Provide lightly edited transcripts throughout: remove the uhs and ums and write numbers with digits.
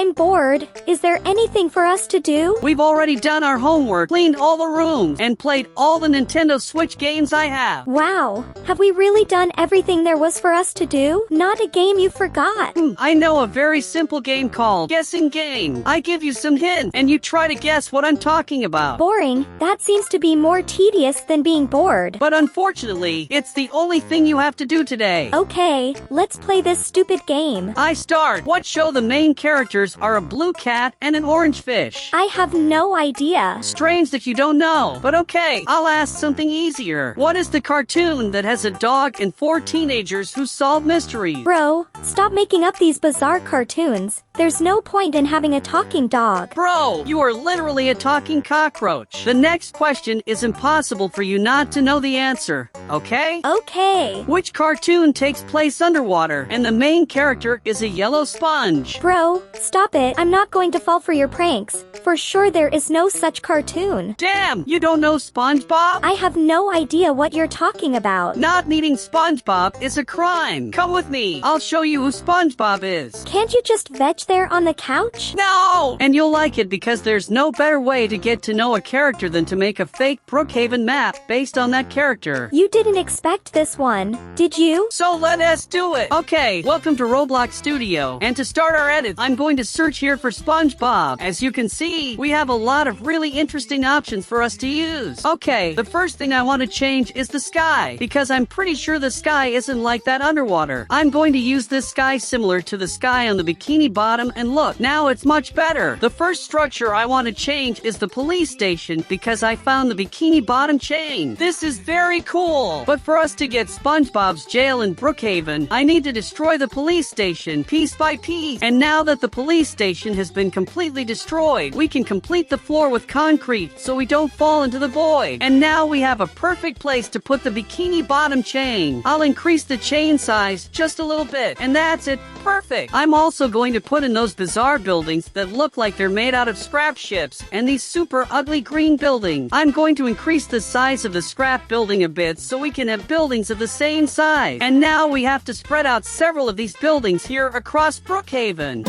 I'm bored. Is there anything for us to do? We've already done our homework, cleaned all the rooms, and played all the Nintendo Switch games I have. Wow. Have we really done everything there was for us to do? Not a game you forgot. I know a very simple game called Guessing Game. I give you some hints, and you try to guess what I'm talking about. Boring? That seems to be more tedious than being bored. But unfortunately, it's the only thing you have to do today. Okay, let's play this stupid game. I start. What show the main characters are a blue cat and an orange fish? I have no idea. Strange that you don't know, but okay, I'll ask something easier. What is the cartoon that has a dog and 4 teenagers who solve mysteries? Bro, stop making up these bizarre cartoons. There's no point in having a talking dog. Bro, you are literally a talking cockroach. The next question is impossible for you not to know the answer, okay? Okay. Which cartoon takes place underwater and the main character is a yellow sponge? Bro, stop it. I'm not going to fall for your pranks. For sure there is no such cartoon. Damn, you don't know SpongeBob? I have no idea what you're talking about. Not meeting SpongeBob is a crime. Come with me. I'll show you who SpongeBob is. Can't you just veg there on the couch? No! And you'll like it because there's no better way to get to know a character than to make a fake Brookhaven map based on that character. You didn't expect this one, did you? So let us do it. Okay, welcome to Roblox Studio. And to start our edit, I'm going to search here for SpongeBob. As you can see, we have a lot of really interesting options for us to use. Okay, the first thing I want to change is the sky, because I'm pretty sure the sky isn't like that underwater. I'm going to use this sky similar to the sky on the Bikini Bottom, and look, now it's much better. The first structure I want to change is the police station, because I found the Bikini Bottom chain. This is very cool. But for us to get SpongeBob's jail in Brookhaven, I need to destroy the police station piece by piece. And now that the police station has been completely destroyed, we can complete the floor with concrete so we don't fall into the void. And now we have a perfect place to put the Bikini Bottom chain. I'll increase the chain size just a little bit, and that's it. Perfect. I'm also going to put in those bizarre buildings that look like they're made out of scrap ships, and these super ugly green buildings. I'm going to increase the size of the scrap building a bit so we can have buildings of the same size. And now we have to spread out several of these buildings here across Brookhaven.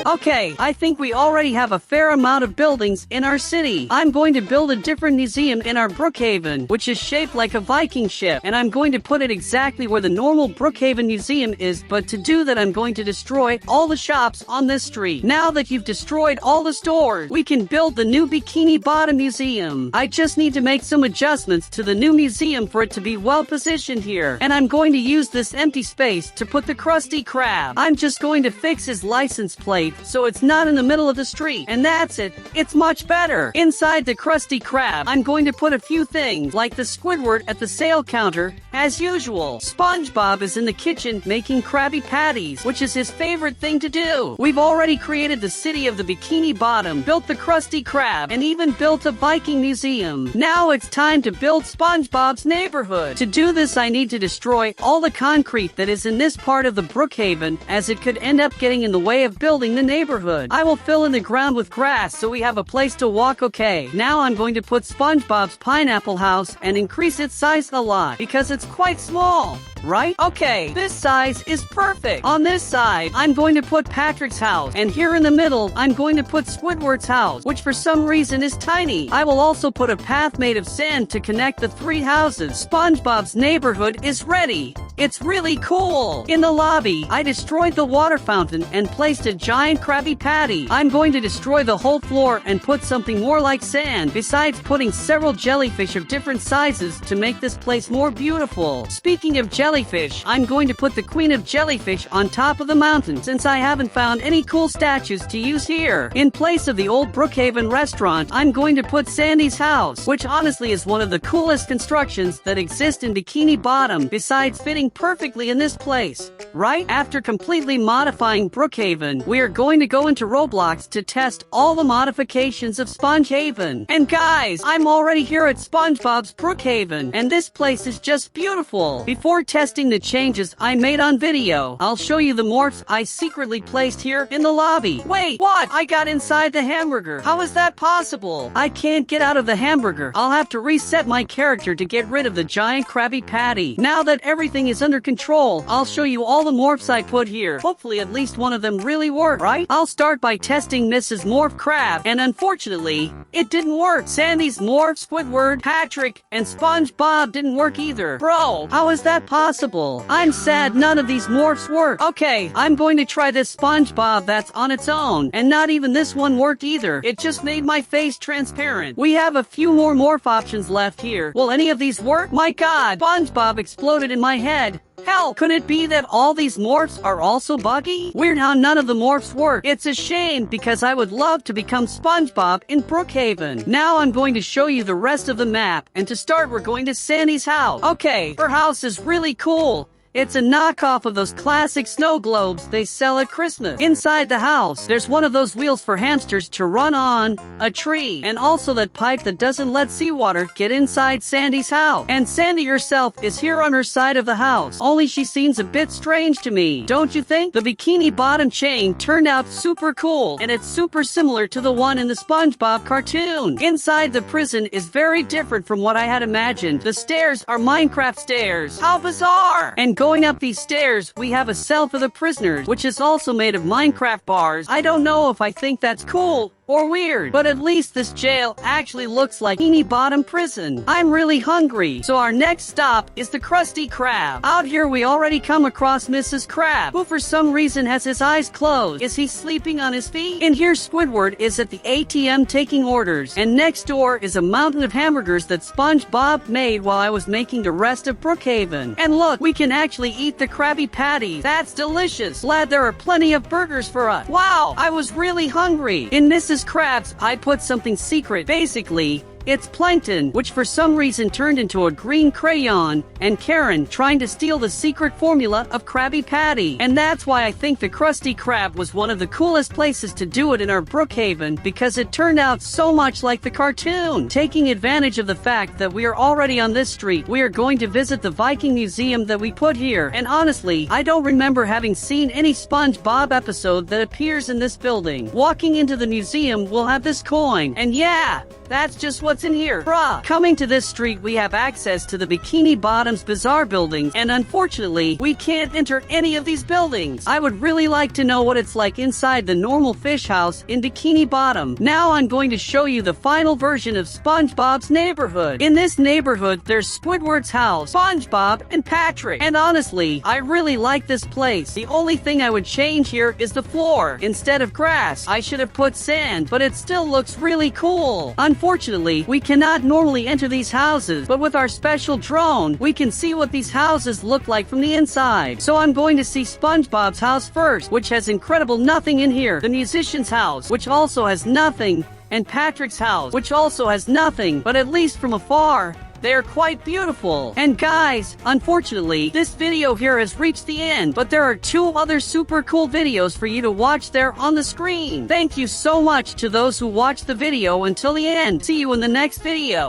Okay, I think we already have a fair amount of buildings in our city. I'm going to build a different museum in our Brookhaven, which is shaped like a Viking ship, and I'm going to put it exactly where the normal Brookhaven museum is, but to do that I'm going to destroy all the shops on this street. Now that you've destroyed all the stores, we can build the new Bikini Bottom museum. I just need to make some adjustments to the new museum for it to be well positioned here, and I'm going to use this empty space to put the Krusty Krab. I'm just going to fix his license plate so it's not in the middle of the street, and that's it. It's much better. Inside the Krusty Krab, I'm going to put a few things, like the Squidward at the sale counter, as usual. SpongeBob is in the kitchen making Krabby Patties, which is his favorite thing to do. We've already created the city of the Bikini Bottom, built the Krusty Krab, and even built a Viking museum. Now it's time to build SpongeBob's neighborhood. To do this, I need to destroy all the concrete that is in this part of the Brookhaven, as it could end up getting in the way of building the neighborhood. I will fill in the ground with grass so we have a place to walk. Okay, now I'm going to put SpongeBob's pineapple house and increase its size a lot because it's quite small. Right? Okay, this size is perfect. On this side, I'm going to put Patrick's house, and here in the middle, I'm going to put Squidward's house, which for some reason is tiny. I will also put a path made of sand to connect the 3 houses. SpongeBob's neighborhood is ready. It's really cool. In the lobby, I destroyed the water fountain and placed a giant Krabby Patty. I'm going to destroy the whole floor and put something more like sand, besides putting several jellyfish of different sizes to make this place more beautiful. Speaking of jellyfish, I'm going to put the Queen of Jellyfish on top of the mountain since I haven't found any cool statues to use here. In place of the old Brookhaven restaurant, I'm going to put Sandy's house, which honestly is one of the coolest constructions that exist in Bikini Bottom, besides fitting perfectly in this place. Right? After completely modifying Brookhaven, we are going to go into Roblox to test all the modifications of SpongeHaven. And guys, I'm already here at SpongeBob's Brookhaven, and this place is just beautiful. Before testing the changes I made on video, I'll show you the morphs I secretly placed here in the lobby. Wait, what? I got inside the hamburger. How is that possible? I can't get out of the hamburger. I'll have to reset my character to get rid of the giant Krabby Patty. Now that everything is under control, I'll show you all the morphs I put here. Hopefully at least one of them really work, right? I'll start by testing Mrs. Morph Crab, and unfortunately, it didn't work. Sandy's morph, Squidward, Patrick, and SpongeBob didn't work either. Bro, how is that possible? I'm sad none of these morphs work. Okay, I'm going to try this SpongeBob that's on its own, and not even this one worked either. It just made my face transparent. We have a few more morph options left here. Will any of these work? My god, SpongeBob exploded in my head. Hell, could it be that all these morphs are also buggy? Weird how none of the morphs work. It's a shame because I would love to become SpongeBob in Brookhaven. Now I'm going to show you the rest of the map, and to start we're going to Sandy's house. Okay, her house is really cool. It's a knockoff of those classic snow globes they sell at Christmas. Inside the house, there's one of those wheels for hamsters to run on, a tree, and also that pipe that doesn't let seawater get inside Sandy's house. And Sandy herself is here on her side of the house, only she seems a bit strange to me. Don't you think? The Bikini Bottom chain turned out super cool, and it's super similar to the one in the SpongeBob cartoon. Inside the prison is very different from what I had imagined. The stairs are Minecraft stairs. How bizarre! And going up these stairs, we have a cell for the prisoners, which is also made of Minecraft bars. I don't know if I think that's cool or weird, but at least this jail actually looks like Bikini Bottom prison. I'm really hungry, so our next stop is the Krusty Krab. Out here we already come across Mrs. Krab, who for some reason has his eyes closed. Is he sleeping on his feet? And here Squidward is at the ATM taking orders, and next door is a mountain of hamburgers that SpongeBob made while I was making the rest of Brookhaven. And look, we can actually eat the Krabby Patties. That's delicious. Glad there are plenty of burgers for us. Wow, I was really hungry. In Mrs. Krabs, I put something secret. Basically, it's plankton, which for some reason turned into a green crayon, and Karen trying to steal the secret formula of Krabby Patty. And that's why I think the Krusty Krab was one of the coolest places to do it in our Brookhaven, because it turned out so much like the cartoon. Taking advantage of the fact that we are already on this street, we are going to visit the Viking Museum that we put here. And honestly, I don't remember having seen any SpongeBob episode that appears in this building. Walking into the museum, we'll have this coin. And yeah, that's just what's in here. Bruh. Coming to this street, we have access to the Bikini Bottom's bizarre buildings, and unfortunately, we can't enter any of these buildings. I would really like to know what it's like inside the normal fish house in Bikini Bottom. Now I'm going to show you the final version of SpongeBob's neighborhood. In this neighborhood, there's Squidward's house, SpongeBob, and Patrick. And honestly, I really like this place. The only thing I would change here is the floor. Instead of grass, I should have put sand, but it still looks really cool. Unfortunately, we cannot normally enter these houses, but with our special drone, we can see what these houses look like from the inside. So I'm going to see SpongeBob's house first, which has incredible nothing in here, the musician's house, which also has nothing, and Patrick's house, which also has nothing, but at least from afar, they're quite beautiful. And guys, unfortunately, this video here has reached the end, but there are 2 other super cool videos for you to watch there on the screen. Thank you so much to those who watched the video until the end. See you in the next video.